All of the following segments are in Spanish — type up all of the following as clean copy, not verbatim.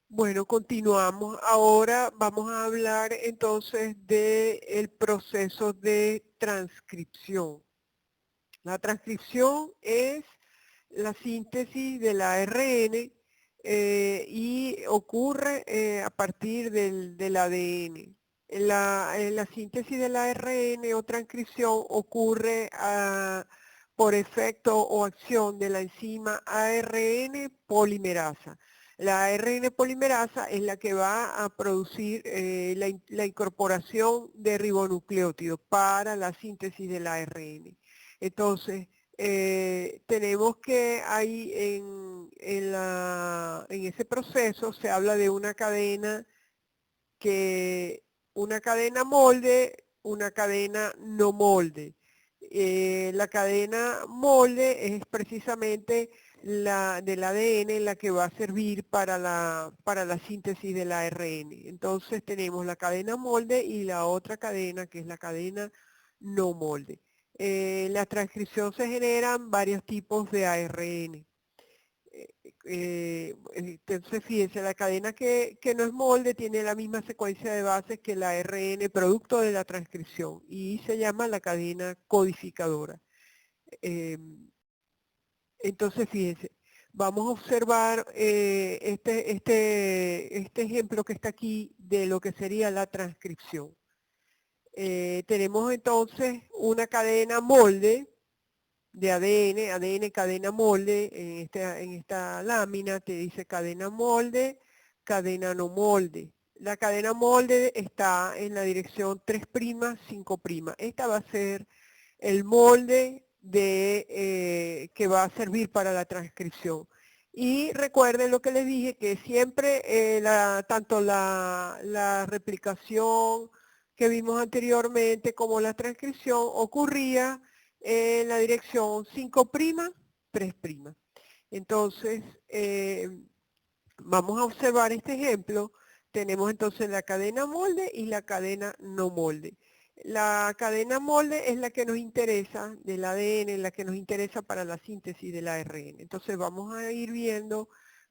Bueno, continuamos. Ahora vamos a hablar entonces del proceso de transcripción. La transcripción es la síntesis del ARN y ocurre a partir del ADN. La síntesis del ARN o transcripción ocurre por efecto o acción de la enzima ARN polimerasa. La ARN polimerasa es la que va a producir la incorporación de ribonucleótidos para la síntesis del ARN. Entonces, tenemos que ahí en ese proceso se habla de una cadena molde, una cadena no molde. La cadena molde es precisamente la del ADN la que va a servir para la síntesis del ARN. Entonces tenemos la cadena molde y la otra cadena que es la cadena no molde. La transcripción se generan varios tipos de ARN. Entonces, fíjense, la cadena que no es molde tiene la misma secuencia de bases que el ARN producto de la transcripción y se llama la cadena codificadora. Eh, entonces, fíjense, vamos a observar este ejemplo que está aquí de lo que sería la transcripción. Tenemos entonces una cadena molde de ADN cadena molde, en esta lámina te dice cadena molde, cadena no molde. La cadena molde está en la dirección 3', 5'. Esta va a ser el molde que va a servir para la transcripción. Y recuerden lo que les dije, que siempre tanto la replicación que vimos anteriormente como la transcripción ocurría en la dirección 5', 3'. Entonces, vamos a observar este ejemplo. Tenemos entonces la cadena molde y la cadena no molde. La cadena molde es la que nos interesa del ADN, la que nos interesa para la síntesis del ARN. Entonces vamos a ir viendo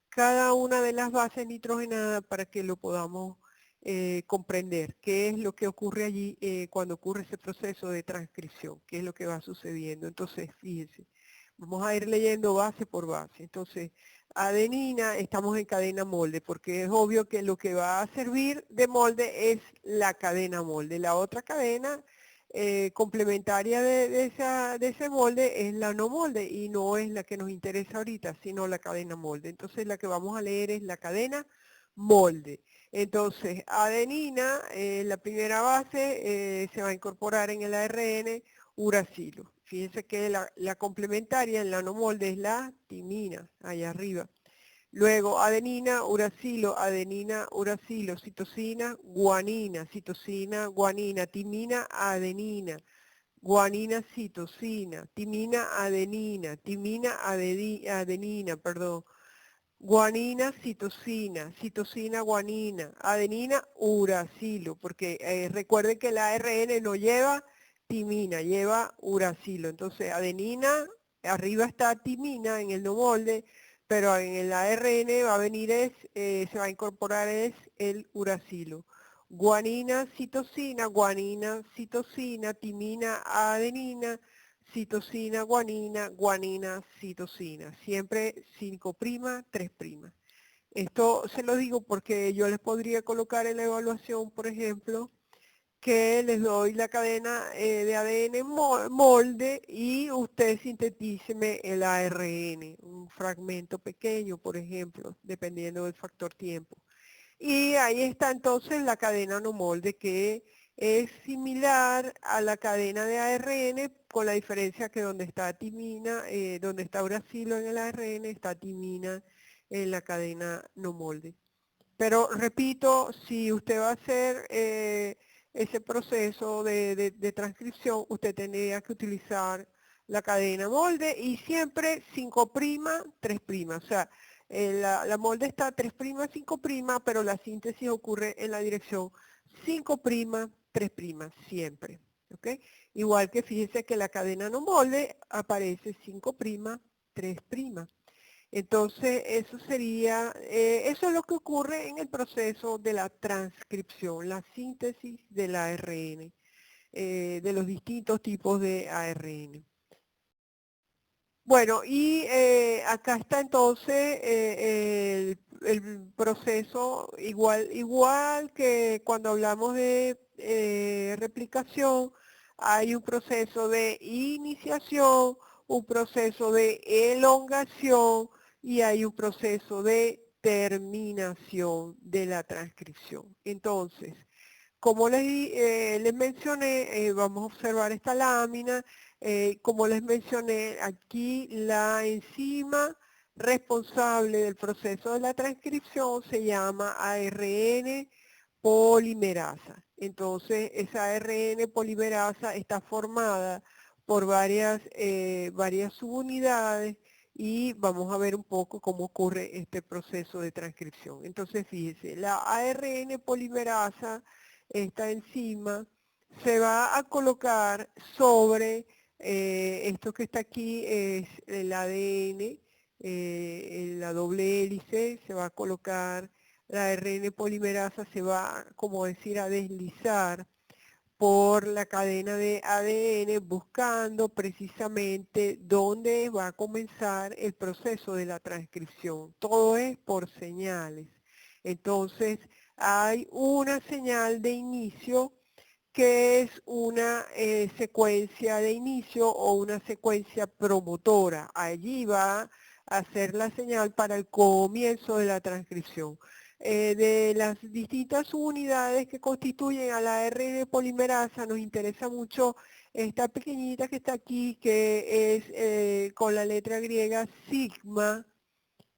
cada una de las bases nitrogenadas para que lo podamos comprender qué es lo que ocurre allí cuando ocurre ese proceso de transcripción, qué es lo que va sucediendo. Entonces, fíjense, vamos a ir leyendo base por base. Entonces, adenina, estamos en cadena molde, porque es obvio que lo que va a servir de molde es la cadena molde. La otra cadena complementaria de ese molde es la no molde y no es la que nos interesa ahorita, sino la cadena molde. Entonces la que vamos a leer es la cadena molde. Entonces, adenina, la primera base, se va a incorporar en el ARN uracilo. Fíjense que la complementaria en la no molde es la timina, allá arriba. Luego, adenina, uracilo, citosina, guanina, timina, adenina, guanina, citosina, timina, adenina, perdón. Guanina, citosina, guanina, adenina, uracilo, porque recuerden que el ARN no lleva timina, lleva uracilo. Entonces, adenina, arriba está timina en el no molde, pero en el ARN va a venir se va a incorporar el uracilo. Guanina, citosina, timina, adenina, citosina, guanina, citosina. Siempre 5', 3'. Esto se lo digo porque yo les podría colocar en la evaluación, por ejemplo, que les doy la cadena de ADN molde y usted sintetíceme el ARN, un fragmento pequeño, por ejemplo, dependiendo del factor tiempo. Y ahí está entonces la cadena no molde, que es similar a la cadena de ARN, con la diferencia que donde está timina, donde está uracilo en el ARN, está timina en la cadena no molde. Pero repito, si usted va a hacer ese proceso de transcripción, usted tendría que utilizar la cadena molde y siempre 5', 3'. O sea, la molde está 3', 5', pero la síntesis ocurre en la dirección 5', 3', siempre. ¿Ok? Igual que fíjense que la cadena no molde aparece 5', 3'. Entonces, eso sería, eso es lo que ocurre en el proceso de la transcripción, la síntesis del ARN, de los distintos tipos de ARN. Bueno, y acá está entonces el proceso igual que cuando hablamos de replicación, hay un proceso de iniciación, un proceso de elongación y hay un proceso de terminación de la transcripción. Entonces, como les mencioné, vamos a observar esta lámina. Como les mencioné, aquí la enzima responsable del proceso de la transcripción se llama ARN polimerasa. Entonces, esa ARN polimerasa está formada por varias subunidades y vamos a ver un poco cómo ocurre este proceso de transcripción. Entonces, fíjense, la ARN polimerasa, esta enzima, se va a colocar sobre esto que está aquí, es el ADN, la doble hélice, se va a colocar, la ARN polimerasa se va, como decir, a deslizar por la cadena de ADN buscando precisamente dónde va a comenzar el proceso de la transcripción. Todo es por señales. Entonces, hay una señal de inicio que es una secuencia de inicio o una secuencia promotora. Allí va a ser la señal para el comienzo de la transcripción. De las distintas unidades que constituyen a la ARN polimerasa, nos interesa mucho esta pequeñita que está aquí, que es con la letra griega sigma,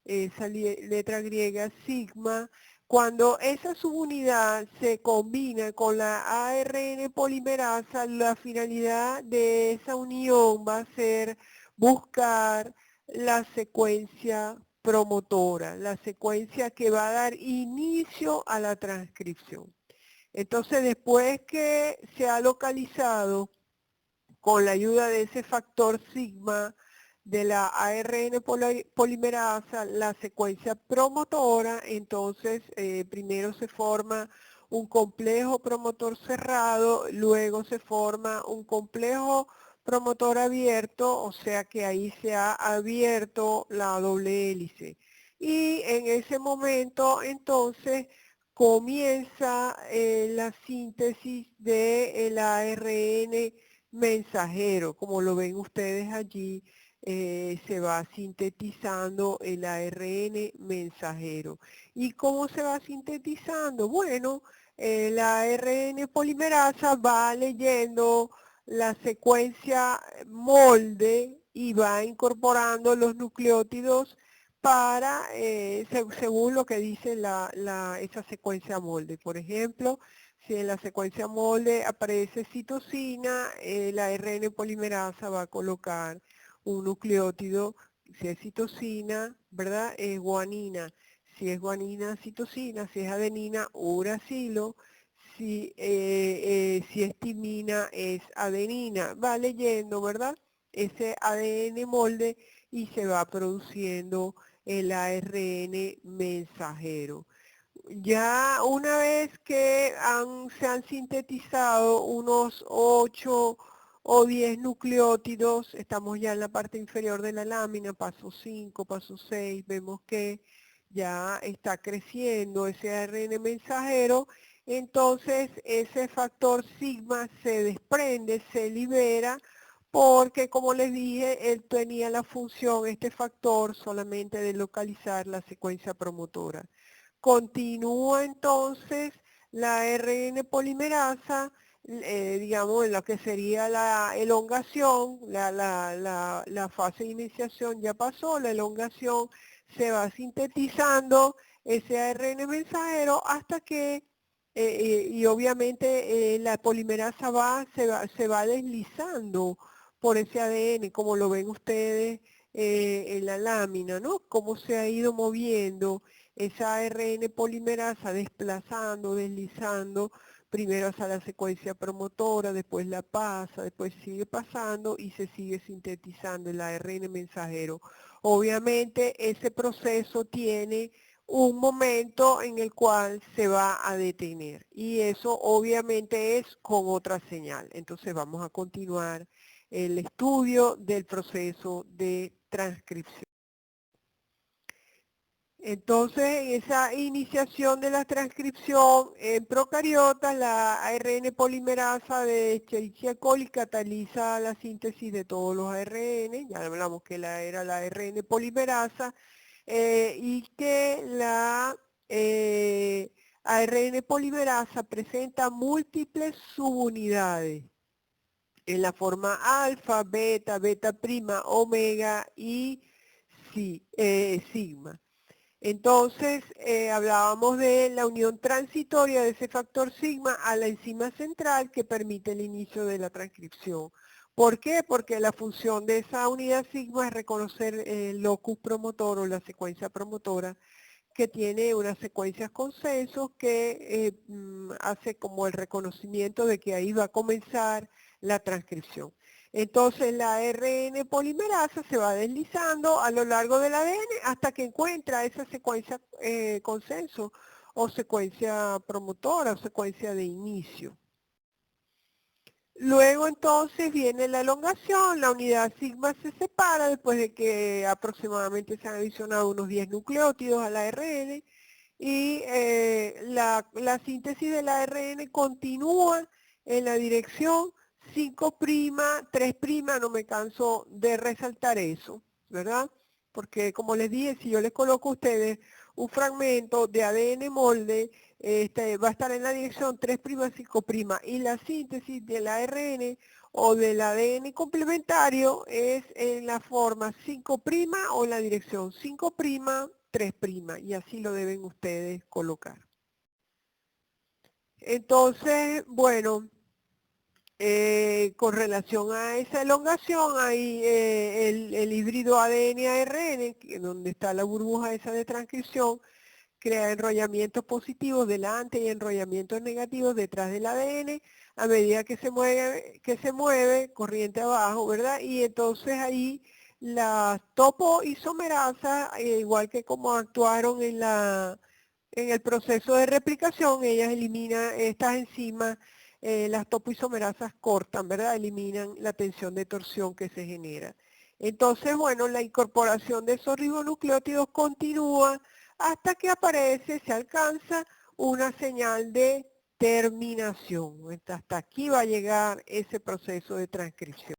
esa letra griega sigma. Cuando esa subunidad se combina con la ARN polimerasa, la finalidad de esa unión va a ser buscar la secuencia promotora, la secuencia que va a dar inicio a la transcripción. Entonces, después que se ha localizado con la ayuda de ese factor sigma de la ARN polimerasa, la secuencia promotora, entonces primero se forma un complejo promotor cerrado, luego se forma un complejo promotor abierto, o sea que ahí se ha abierto la doble hélice. Y en ese momento, entonces, comienza la síntesis del ARN mensajero. Como lo ven ustedes allí, se va sintetizando el ARN mensajero. ¿Y cómo se va sintetizando? Bueno, la ARN polimerasa va leyendo la secuencia molde y va incorporando los nucleótidos para, según lo que dice esa secuencia molde. Por ejemplo, si en la secuencia molde aparece citosina, la ARN polimerasa va a colocar un nucleótido, si es citosina, ¿verdad? Es guanina. Si es guanina, citosina. Si es adenina, uracilo. Si es timina, es adenina. Va leyendo, ¿verdad? Ese ADN molde y se va produciendo el ARN mensajero. Ya una vez que se han sintetizado unos 8 o 10 nucleótidos, estamos ya en la parte inferior de la lámina, paso 5, paso 6, vemos que ya está creciendo ese ARN mensajero, entonces ese factor sigma se desprende, se libera, porque como les dije, él tenía la función, este factor, solamente de localizar la secuencia promotora. Continúa entonces la ARN polimerasa, digamos, en lo que sería la elongación, la fase de iniciación ya pasó, la elongación se va sintetizando ese ARN mensajero hasta que, y obviamente la polimerasa se va deslizando por ese ADN, como lo ven ustedes en la lámina, ¿no? Cómo se ha ido moviendo esa ARN polimerasa, desplazando, deslizando, primero hace la secuencia promotora, después la pasa, después sigue pasando y se sigue sintetizando el ARN mensajero. Obviamente ese proceso tiene un momento en el cual se va a detener y eso obviamente es con otra señal. Entonces vamos a continuar el estudio del proceso de transcripción. Entonces, esa iniciación de la transcripción en procariotas, la ARN polimerasa de Escherichia coli cataliza la síntesis de todos los ARN, ya hablamos que era la ARN polimerasa, y que la ARN polimerasa presenta múltiples subunidades en la forma alfa, beta, beta prima, omega y sigma. Entonces, hablábamos de la unión transitoria de ese factor sigma a la enzima central que permite el inicio de la transcripción. ¿Por qué? Porque la función de esa unidad sigma es reconocer el locus promotor o la secuencia promotora que tiene unas secuencias consensos que hace como el reconocimiento de que ahí va a comenzar la transcripción. Entonces la ARN polimerasa se va deslizando a lo largo del ADN hasta que encuentra esa secuencia consenso o secuencia promotora o secuencia de inicio. Luego entonces viene la elongación, la unidad sigma se separa después de que aproximadamente se han adicionado unos 10 nucleótidos al ARN y la síntesis del ARN continúa en la dirección 5', 3', no me canso de resaltar eso, ¿verdad? Porque como les dije, si yo les coloco a ustedes un fragmento de ADN molde, va a estar en la dirección 3', 5', y la síntesis del ARN o del ADN complementario es en la forma 5' o en la dirección 5', 3', y así lo deben ustedes colocar. Entonces, bueno, con relación a esa elongación hay el híbrido ADN-ARN, donde está la burbuja esa de transcripción, crea enrollamientos positivos delante y enrollamientos negativos detrás del ADN a medida que se mueve corriente abajo, ¿verdad? Y entonces ahí las topoisomerasas, igual que como actuaron en el proceso de replicación, ellas eliminan estas enzimas, las topoisomerasas cortan, ¿verdad? Eliminan la tensión de torsión que se genera. Entonces, bueno, la incorporación de esos ribonucleótidos continúa hasta que aparece, se alcanza una señal de terminación. Hasta aquí va a llegar ese proceso de transcripción.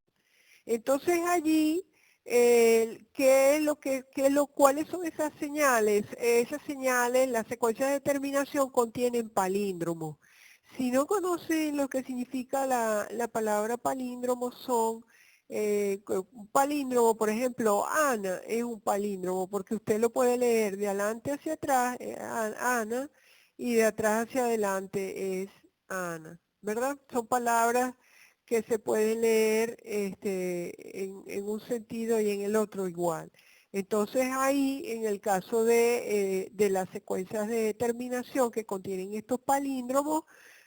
Entonces allí, ¿cuáles son esas señales? Esas señales, las secuencias de terminación contienen palíndromos. Si no conocen lo que significa la palabra palíndromo, son un palíndromo, por ejemplo, Ana es un palíndromo porque usted lo puede leer de adelante hacia atrás, Ana, y de atrás hacia adelante es Ana, ¿verdad? Son palabras que se pueden leer en un sentido y en el otro igual. Entonces ahí, en el caso de las secuencias de terminación que contienen estos palíndromos,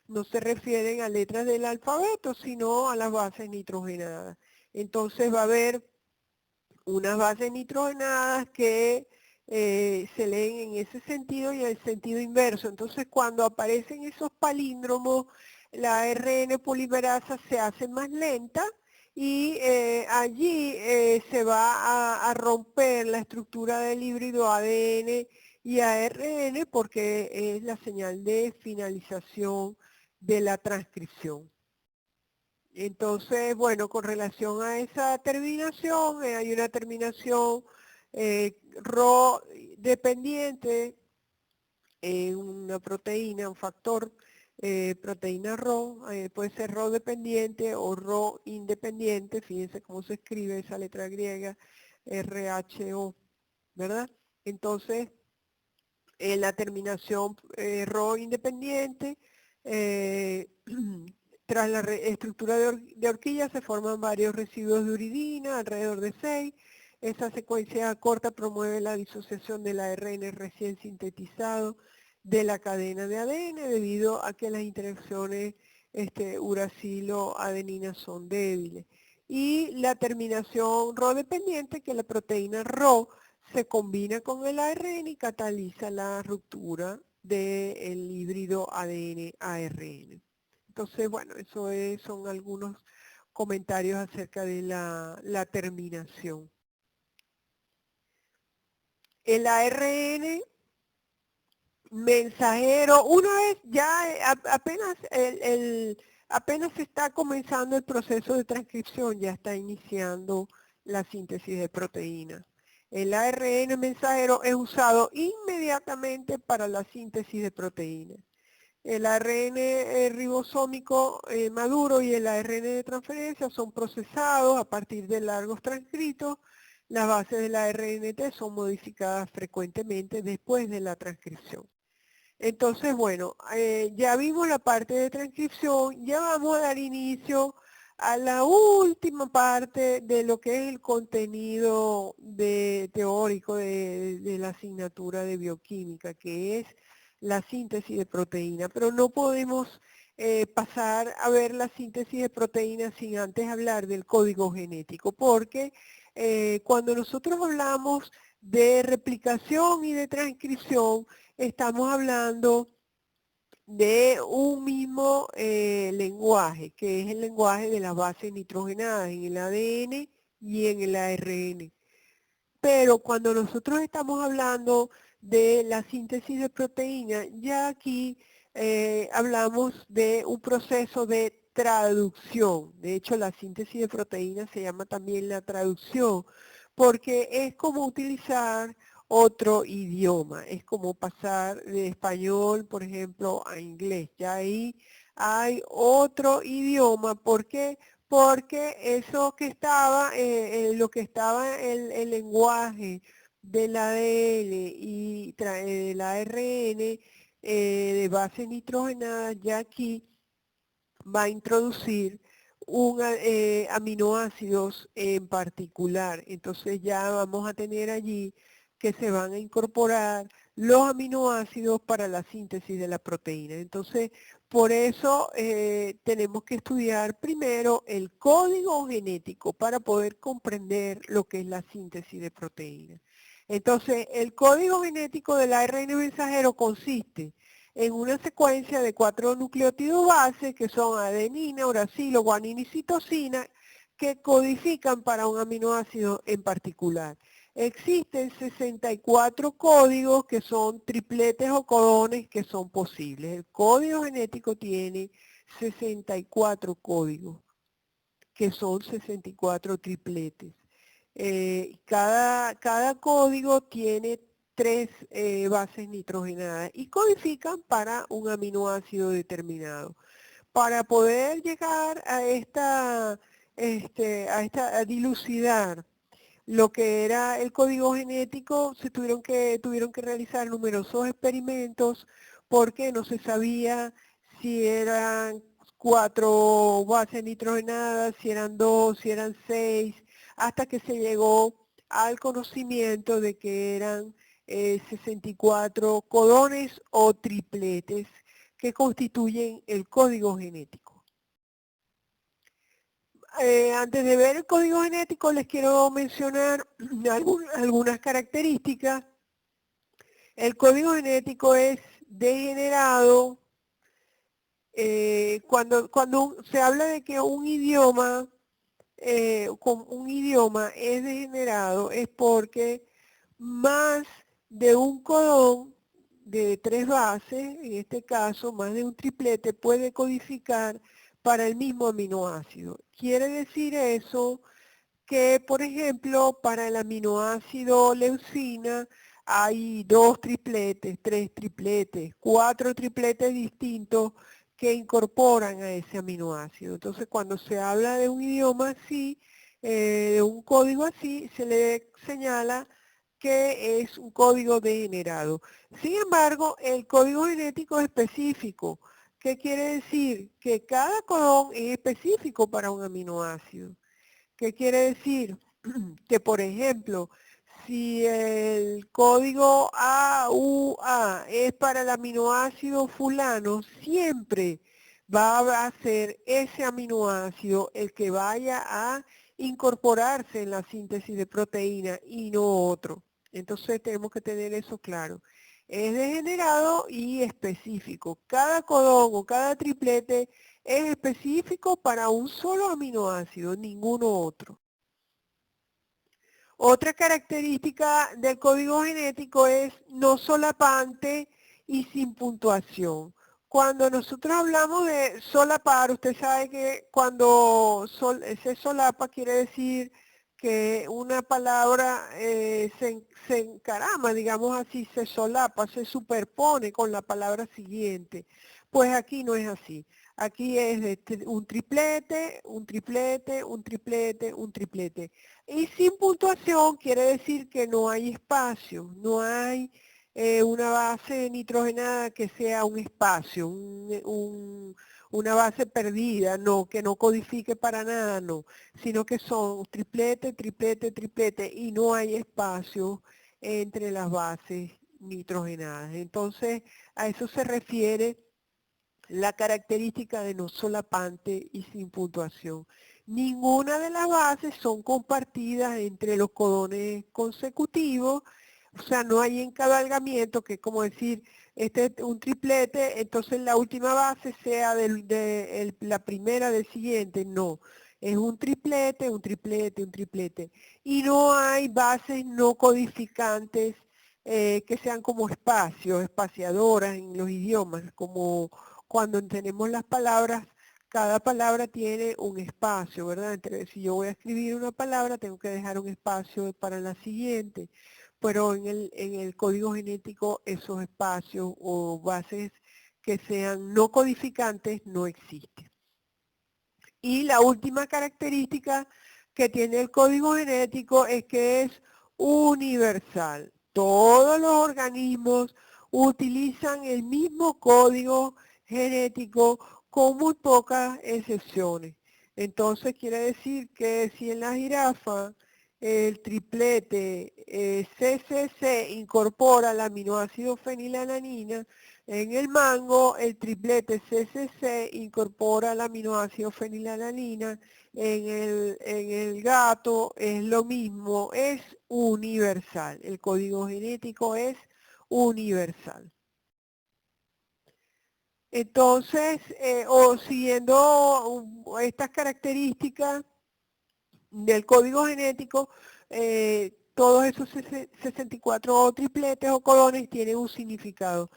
no se refieren a letras del alfabeto, sino a las bases nitrogenadas. Entonces va a haber unas bases nitrogenadas que se leen en ese sentido y en el sentido inverso. Entonces cuando aparecen esos palíndromos, la ARN polimerasa se hace más lenta y allí se va a romper la estructura del híbrido ADN y ARN porque es la señal de finalización de la transcripción. Entonces, bueno, con relación a esa terminación, hay una terminación Rho dependiente, una proteína, un factor, proteína Rho, puede ser Rho dependiente o Rho independiente, fíjense cómo se escribe esa letra griega, RHO, ¿verdad? Entonces, la terminación Rho independiente, tras la estructura de horquilla se forman varios residuos de uridina, alrededor de 6. Esa secuencia corta promueve la disociación del ARN recién sintetizado de la cadena de ADN debido a que las interacciones uracilo-adenina son débiles. Y la terminación Rho dependiente, que la proteína Rho se combina con el ARN y cataliza la ruptura del híbrido ADN-ARN. Entonces, bueno, son algunos comentarios acerca de la terminación. El ARN mensajero, una vez ya apenas se está comenzando el proceso de transcripción, ya está iniciando la síntesis de proteínas. El ARN mensajero es usado inmediatamente para la síntesis de proteínas. El ARN ribosómico maduro y el ARN de transferencia son procesados a partir de largos transcritos. Las bases del ARNT son modificadas frecuentemente después de la transcripción. Entonces, bueno, ya vimos la parte de transcripción, ya vamos a dar inicio a la última parte de lo que es el contenido teórico de la asignatura de bioquímica, que es la síntesis de proteína. Pero no podemos pasar a ver la síntesis de proteína sin antes hablar del código genético, porque cuando nosotros hablamos de replicación y de transcripción, estamos hablando de un mismo lenguaje, que es el lenguaje de las bases nitrogenadas en el ADN y en el ARN. Pero cuando nosotros estamos hablando de la síntesis de proteína, ya aquí hablamos de un proceso de traducción. De hecho, la síntesis de proteína se llama también la traducción, porque es como utilizar otro idioma, es como pasar de español, por ejemplo, a inglés. Ya ahí hay otro idioma. ¿Por qué? Porque eso que estaba, lo que estaba el lenguaje del ADN y del ARN de base nitrogenada, ya aquí va a introducir aminoácidos en particular. Entonces ya vamos a tener allí que se van a incorporar los aminoácidos para la síntesis de la proteína. Entonces, por eso tenemos que estudiar primero el código genético para poder comprender lo que es la síntesis de proteína. Entonces, el código genético del ARN mensajero consiste en una secuencia de 4 nucleótidos base, que son adenina, uracilo, guanina y citosina, que codifican para un aminoácido en particular. Existen 64 códigos que son tripletes o codones que son posibles. El código genético tiene 64 códigos, que son 64 tripletes. Cada código tiene 3 bases nitrogenadas y codifican para un aminoácido determinado. Para poder llegar a dilucidar lo que era el código genético, tuvieron que realizar numerosos experimentos porque no se sabía si eran 4 bases nitrogenadas, si eran 2, si eran 6, hasta que se llegó al conocimiento de que eran 64 codones o tripletes que constituyen el código genético. Antes de ver el código genético les quiero mencionar algunas características. El código genético es degenerado cuando se habla de que un idioma es degenerado, es porque más de un codón de 3 bases, en este caso más de un triplete, puede codificar para el mismo aminoácido. Quiere decir eso que, por ejemplo, para el aminoácido leucina hay 2 tripletes, 3 tripletes, 4 tripletes distintos que incorporan a ese aminoácido. Entonces, cuando se habla de un idioma así, de un código así, se le señala que es un código degenerado. Sin embargo, el código genético es específico. ¿Qué quiere decir? Que cada codón es específico para un aminoácido. ¿Qué quiere decir? Que, por ejemplo, si el código AUA es para el aminoácido fulano, siempre va a ser ese aminoácido el que vaya a incorporarse en la síntesis de proteína y no otro. Entonces tenemos que tener eso claro. Es degenerado y específico. Cada codón o cada triplete es específico para un solo aminoácido, ninguno otro. Otra característica del código genético es no solapante y sin puntuación. Cuando nosotros hablamos de solapar, usted sabe que cuando se solapa quiere decir que una palabra se encarama, digamos así, se solapa, se superpone con la palabra siguiente. Pues aquí no es así. Aquí es un triplete, un triplete, un triplete, un triplete. Y sin puntuación quiere decir que no hay espacio, no hay una base nitrogenada que sea un espacio, una base perdida, no, que no codifique para nada, no, sino que son triplete, triplete, triplete y no hay espacio entre las bases nitrogenadas. Entonces, a eso se refiere la característica de no solapante y sin puntuación. Ninguna de las bases son compartidas entre los codones consecutivos, o sea, no hay encabalgamiento, que es como decir, este es un triplete, entonces la última base sea la primera del siguiente, no. Es un triplete, un triplete, un triplete. Y no hay bases no codificantes que sean como espacios, espaciadoras en los idiomas, como cuando tenemos las palabras, cada palabra tiene un espacio, ¿verdad? Entonces, si yo voy a escribir una palabra, tengo que dejar un espacio para la siguiente. Pero en el código genético esos espacios o bases que sean no codificantes no existen. Y la última característica que tiene el código genético es que es universal. Todos los organismos utilizan el mismo código genético con muy pocas excepciones. Entonces quiere decir que si en la jirafa el triplete CCC incorpora el aminoácido fenilalanina, en el mango el triplete CCC incorpora el aminoácido fenilalanina, en el gato es lo mismo, es universal, el código genético es universal. Entonces, o siguiendo estas características del código genético, todos esos 64 tripletes o codones tienen un significado.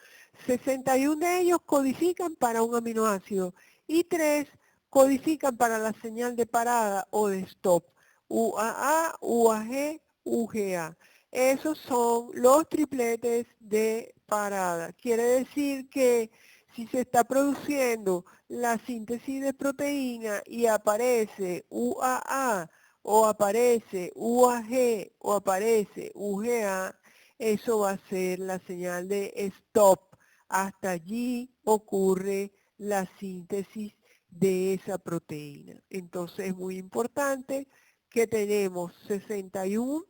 61 de ellos codifican para un aminoácido y 3 codifican para la señal de parada o de stop. UAA, UAG, UGA. Esos son los tripletes de parada. Quiere decir que si se está produciendo la síntesis de proteína y aparece UAA o aparece UAG o aparece UGA, eso va a ser la señal de stop. Hasta allí ocurre la síntesis de esa proteína. Entonces es muy importante que tenemos 61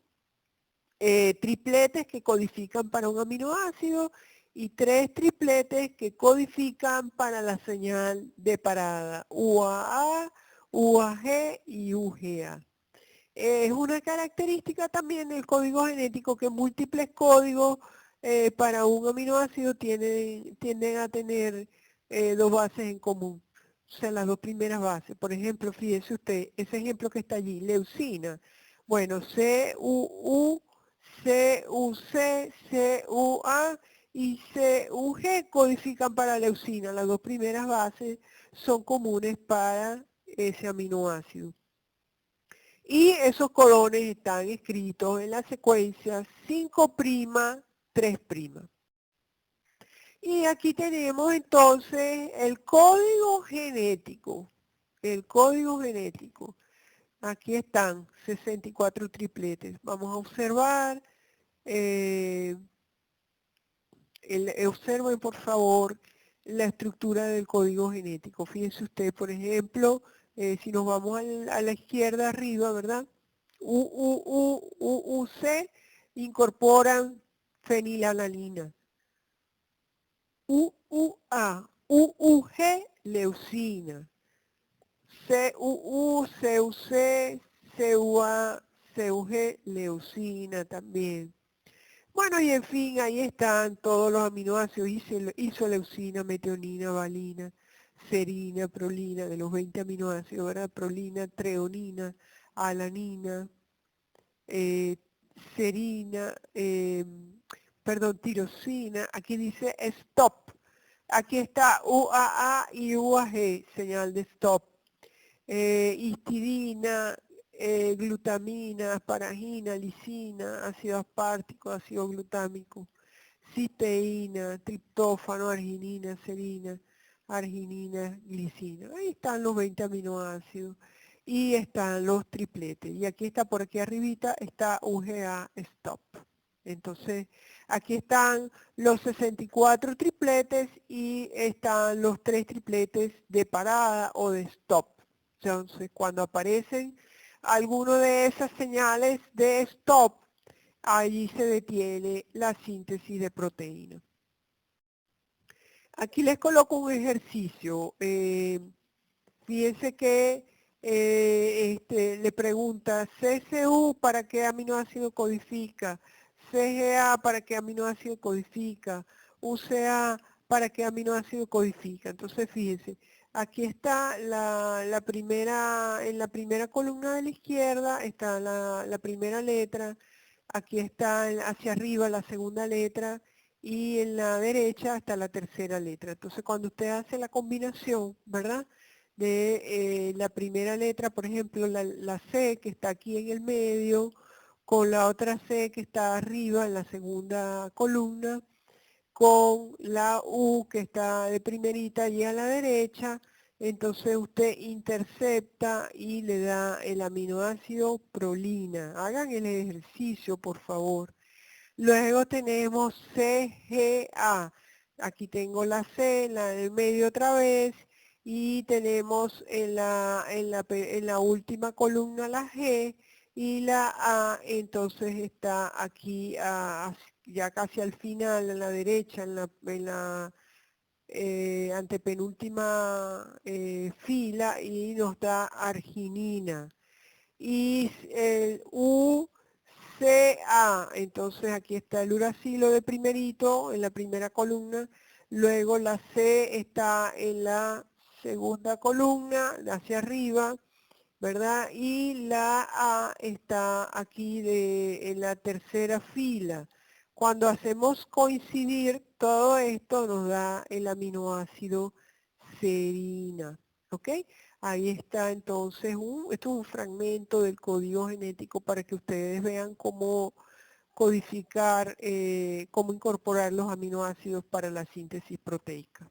tripletes que codifican para un aminoácido y 3 tripletes que codifican para la señal de parada, UAA, UAG y UGA. Es una característica también del código genético que múltiples códigos para un aminoácido tienden a tener dos bases en común. O sea, las dos primeras bases. Por ejemplo, fíjese usted, ese ejemplo que está allí, leucina. Bueno, CUU, CUC, CUA y CUG codifican para leucina. Las dos primeras bases son comunes para ese aminoácido. Y esos codones están escritos en la secuencia 5', 3'. Y aquí tenemos entonces el código genético. El código genético. Aquí están 64 tripletes. Vamos a observar. Observen por favor la estructura del código genético. Fíjense usted, por ejemplo, si nos vamos a la izquierda arriba, ¿verdad? UUC incorporan fenilalanina. UUA, UUG, leucina. CUU, CUC, CUA, CUG, leucina también. Bueno, y en fin, ahí están todos los aminoácidos, isoleucina, metionina, valina, serina, prolina, de los 20 aminoácidos, ¿verdad? Prolina, treonina, alanina, serina, tirosina, aquí dice stop. Aquí está UAA y UAG, señal de stop. Histidina, glutamina, asparagina, lisina, ácido aspartico, ácido glutámico, cisteína, triptófano, arginina, serina, arginina, glicina. Ahí están los 20 aminoácidos y están los tripletes. Y aquí está, por aquí arribita, está UGA stop. Entonces, aquí están los 64 tripletes y están los 3 tripletes de parada o de stop. Entonces, cuando aparecen alguno de esas señales de stop, allí se detiene la síntesis de proteína. Aquí les coloco un ejercicio. Fíjense que le pregunta CCU para qué aminoácido codifica, CGA para qué aminoácido codifica, UCA para qué aminoácido codifica. Entonces fíjense, aquí está la primera, en la primera columna de la izquierda está la primera letra, aquí está hacia arriba la segunda letra y en la derecha está la tercera letra. Entonces cuando usted hace la combinación, ¿verdad? De la primera letra, por ejemplo, la C que está aquí en el medio, con la otra C que está arriba en la segunda columna, con la U que está de primerita y a la derecha, entonces usted intercepta y le da el aminoácido prolina. Hagan el ejercicio, por favor. Luego tenemos CGA. Aquí tengo la C, la del medio otra vez, y tenemos en la última columna la G, y la A entonces está aquí ya casi al final, a la derecha, en la antepenúltima fila, y nos da arginina. Y el UCA, entonces aquí está el uracilo de primerito, en la primera columna, luego la C está en la segunda columna, hacia arriba, ¿verdad? Y la A está aquí en la tercera fila. Cuando hacemos coincidir todo esto nos da el aminoácido serina, ¿ok? Ahí está entonces, esto es un fragmento del código genético para que ustedes vean cómo codificar, cómo incorporar los aminoácidos para la síntesis proteica.